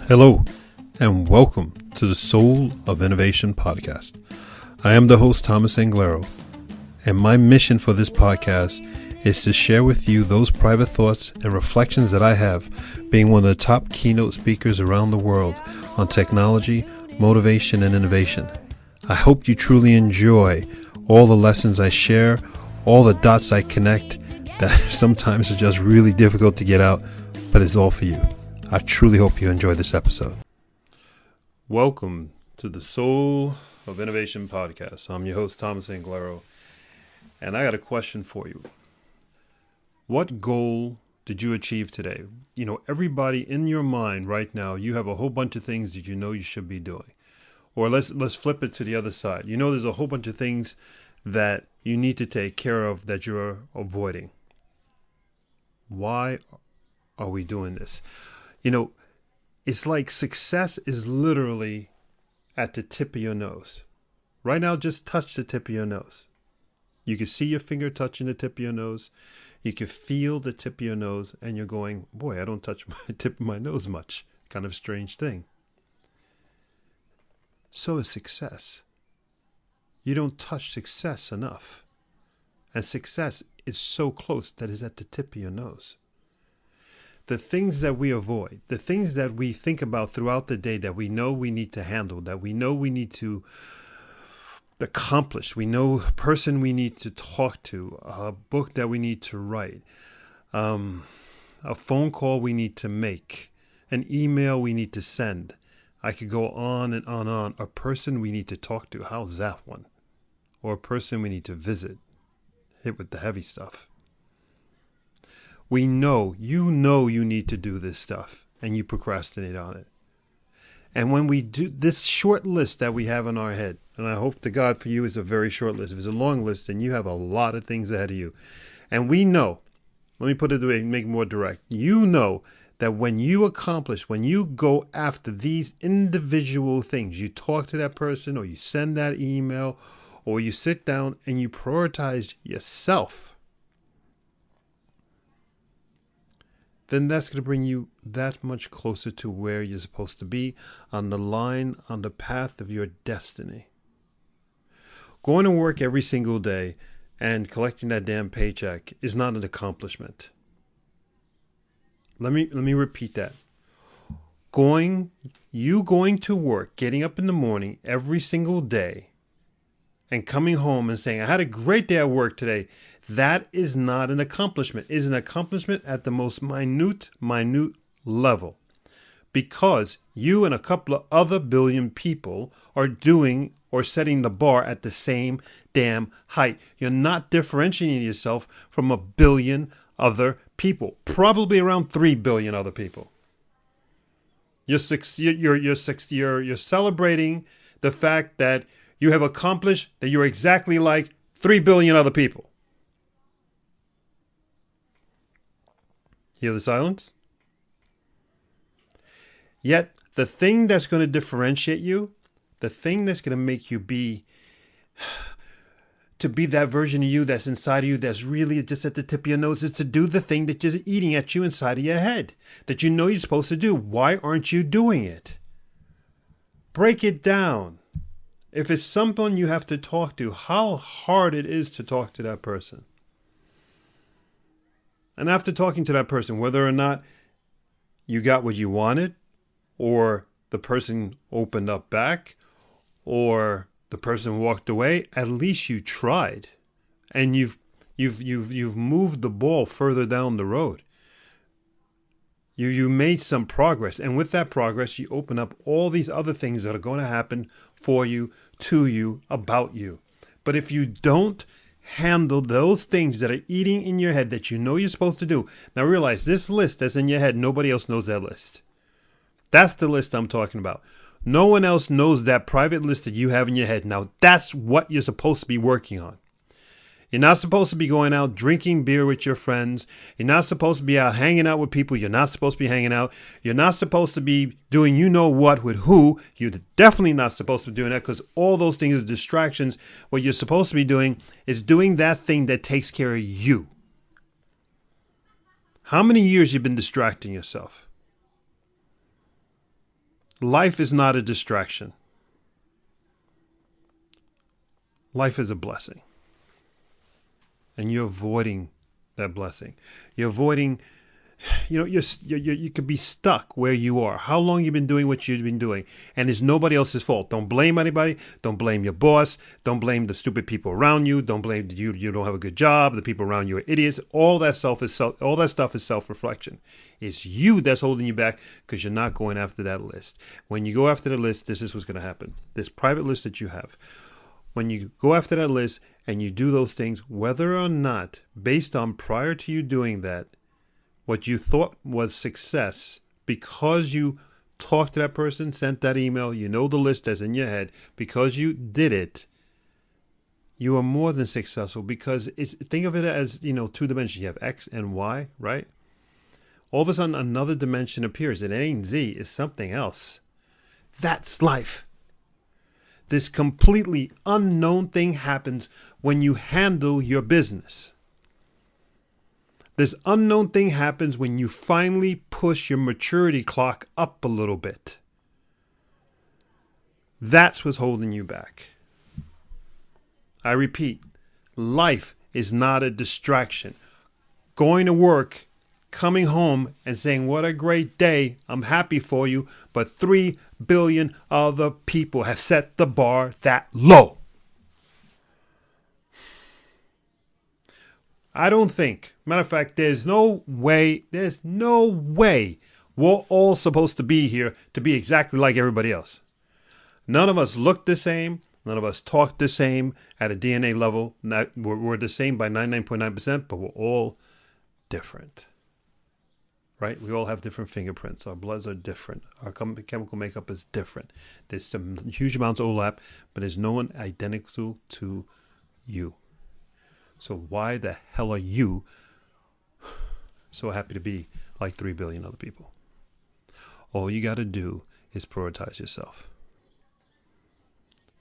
Hello, and welcome to the Soul of Innovation podcast. I am the host, Thomas Anglero, and my mission for this podcast is to share with you those private thoughts and reflections that I have, being one of the top keynote speakers around the world on technology, motivation, and innovation. I hope you truly enjoy all the lessons I share, all the dots I connect that sometimes are just really difficult to get out, but it's all for you. I truly hope you enjoy this episode. Welcome to the Soul of Innovation podcast. I'm your host, Thomas Anglero, and I got a question for you. What goal did you achieve today? You know, everybody in your mind right now, you have a whole bunch of things that you know you should be doing. Or let's flip it to the other side. You know, there's a whole bunch of things that you need to take care of that you're avoiding. Why are we doing this? You know, it's like success is literally at the tip of your nose. Right now, just touch the tip of your nose. You can see your finger touching the tip of your nose. You can feel the tip of your nose, and you're going, boy, I don't touch my tip of my nose much. Kind of strange thing. So is success. You don't touch success enough. And success is so close that it's at the tip of your nose. The things that we avoid, the things that we think about throughout the day that we know we need to handle, that we know we need to accomplish, we know a person we need to talk to, a book that we need to write, a phone call we need to make, an email we need to send. I could go on and on. A person we need to talk to, how's that one? Or a person we need to visit, hit with the heavy stuff. We know you need to do this stuff, and you procrastinate on it. And when we do this short list that we have in our head, and I hope to God for you it's a very short list. If it's a long list, then you have a lot of things ahead of you. And we know, let me put it away and make it more direct. You know that when you accomplish, when you go after these individual things, you talk to that person or you send that email or you sit down and you prioritize yourself, then that's going to bring you that much closer to where you're supposed to be on the line, on the path of your destiny. Going to work every single day and collecting that damn paycheck is not an accomplishment. Let me repeat that. Going to work, getting up in the morning every single day and coming home and saying, I had a great day at work today, that is not an accomplishment. It is an accomplishment at the most minute level. Because you and a couple of other billion people are doing or setting the bar at the same damn height. You're not differentiating yourself from a billion other people. Probably around 3 billion other people. You're celebrating the fact that you have accomplished that you're exactly like 3 billion other people. Hear the silence? Yet, the thing that's going to differentiate you, the thing that's going to make you be that version of you that's inside of you that's really just at the tip of your nose is to do the thing that is eating at you inside of your head, that you know you're supposed to do. Why aren't you doing it? Break it down. If it's someone you have to talk to, how hard it is to talk to that person. And after talking to that person, whether or not you got what you wanted, or the person opened up back, or the person walked away, at least you tried, and you've moved the ball further down the road. You made some progress, and with that progress, you open up all these other things that are going to happen for you, to you, about you. But if you don't handle those things that are eating in your head that you know you're supposed to do. Now realize this list that's in your head, nobody else knows that list. That's the list I'm talking about. No one else knows that private list that you have in your head. Now that's what you're supposed to be working on. You're not supposed to be going out drinking beer with your friends. You're not supposed to be out hanging out with people you're not supposed to be hanging out. You're not supposed to be doing you know what with who. You're definitely not supposed to be doing that because all those things are distractions. What you're supposed to be doing is doing that thing that takes care of you. How many years you've been distracting yourself? Life is not a distraction. Life is a blessing. And you're avoiding that blessing. You're avoiding, you could be stuck where you are. How long you been doing what you've been doing, and it's nobody else's fault. Don't blame anybody. Don't blame your boss. Don't blame the stupid people around you. Don't blame you. You don't have a good job. The people around you are idiots. All that stuff is self-reflection. It's you that's holding you back because you're not going after that list. When you go after the list, this is what's going to happen. This private list that you have. When you go after that list and you do those things, whether or not, based on prior to you doing that, what you thought was success, because you talked to that person, sent that email, you know the list that's in your head, because you did it, you are more than successful, because think of it as, two dimensions. You have X and Y, right? All of a sudden, another dimension appears. It ain't Z, it's something else. That's life. This completely unknown thing happens when you handle your business. This unknown thing happens when you finally push your maturity clock up a little bit. That's what's holding you back. I repeat, life is not a distraction. Going to work, coming home and saying, what a great day, I'm happy for you, but 3 billion other people have set the bar that low. I don't think, matter of fact, there's no way we're all supposed to be here to be exactly like everybody else. None of us look the same. None of us talk the same at a DNA level. We're the same by 99.9%, but we're all different. Right? We all have different fingerprints. Our bloods are different. Our chemical makeup is different. There's some huge amounts of overlap, but there's no one identical to you. So why the hell are you so happy to be like 3 billion other people? All you got to do is prioritize yourself.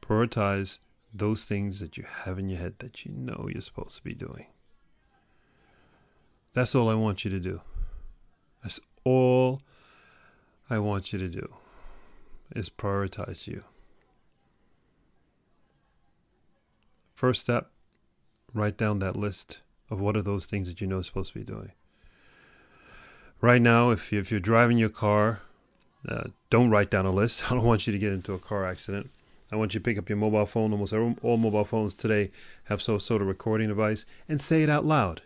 Prioritize those things that you have in your head that you know you're supposed to be doing. That's all I want you to do. That's all I want you to do is prioritize you. First step, write down that list of what are those things that you know you're supposed to be doing. Right now, if you're driving your car, don't write down a list. I don't want you to get into a car accident. I want you to pick up your mobile phone. Almost all mobile phones today have some sort of recording device, and say it out loud.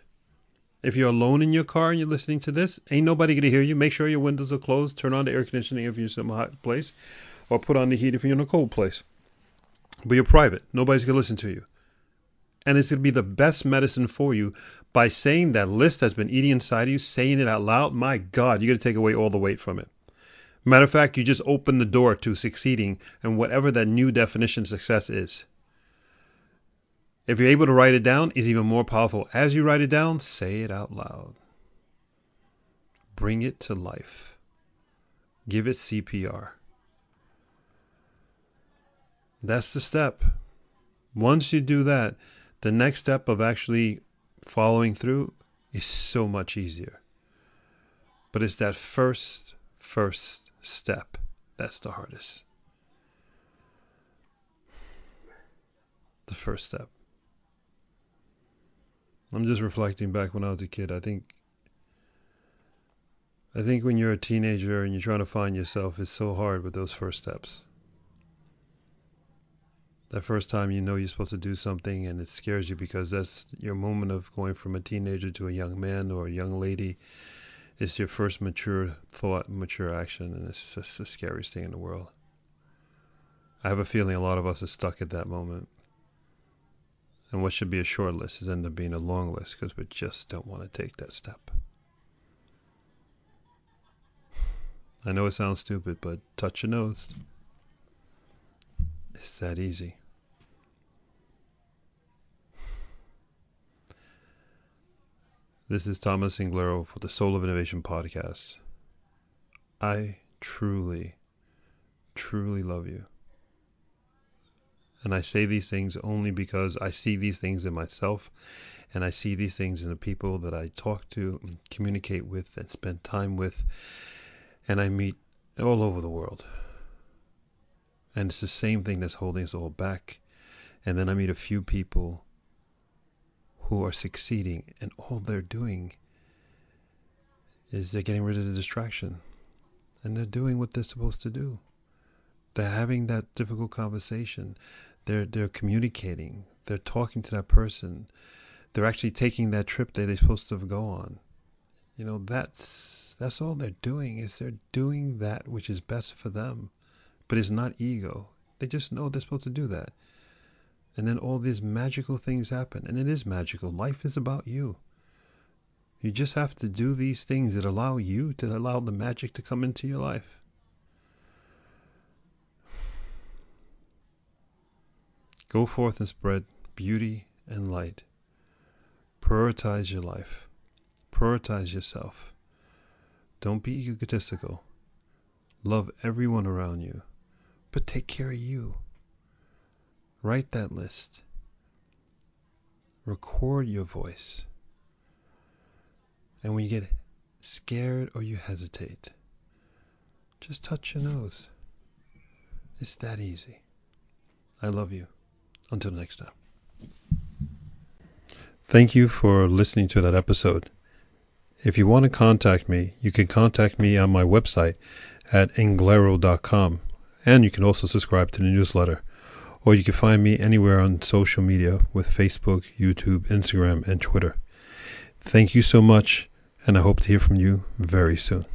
If you're alone in your car and you're listening to this, ain't nobody going to hear you. Make sure your windows are closed. Turn on the air conditioning if you're in some hot place, or put on the heat if you're in a cold place. But you're private. Nobody's going to listen to you. And it's going to be the best medicine for you by saying that list that's been eating inside of you, saying it out loud. My God, you're going to take away all the weight from it. Matter of fact, you just open the door to succeeding in whatever that new definition of success is. If you're able to write it down, it's even more powerful. As you write it down, say it out loud. Bring it to life. Give it CPR. That's the step. Once you do that, the next step of actually following through is so much easier. But it's that first step that's the hardest. The first step. I'm just reflecting back when I was a kid. I think when you're a teenager and you're trying to find yourself, it's so hard with those first steps. That first time you know you're supposed to do something and it scares you because that's your moment of going from a teenager to a young man or a young lady. It's your first mature thought, mature action, and it's just the scariest thing in the world. I have a feeling a lot of us are stuck at that moment. And what should be a short list has ended up being a long list because we just don't want to take that step. I know it sounds stupid, but touch your nose. It's that easy. This is Thomas Inglero for the Soul of Innovation podcast. I truly, truly love you. And I say these things only because I see these things in myself, and I see these things in the people that I talk to, and communicate with, and spend time with, and I meet all over the world. And it's the same thing that's holding us all back. And then I meet a few people who are succeeding, and all they're doing is they're getting rid of the distraction. And they're doing what they're supposed to do. They're having that difficult conversation. They're communicating. They're talking to that person. They're actually taking that trip that they're supposed to go on. That's all they're doing, is they're doing that which is best for them. But it's not ego. They just know they're supposed to do that. And then all these magical things happen. And it is magical. Life is about you. You just have to do these things that allow you to allow the magic to come into your life. Go forth and spread beauty and light. Prioritize your life. Prioritize yourself. Don't be egotistical. Love everyone around you. But take care of you. Write that list. Record your voice. And when you get scared or you hesitate, just touch your nose. It's that easy. I love you. Until next time. Thank you for listening to that episode. If you want to contact me, you can contact me on my website at englero.com. And you can also subscribe to the newsletter. Or you can find me anywhere on social media with Facebook, YouTube, Instagram, and Twitter. Thank you so much, and I hope to hear from you very soon.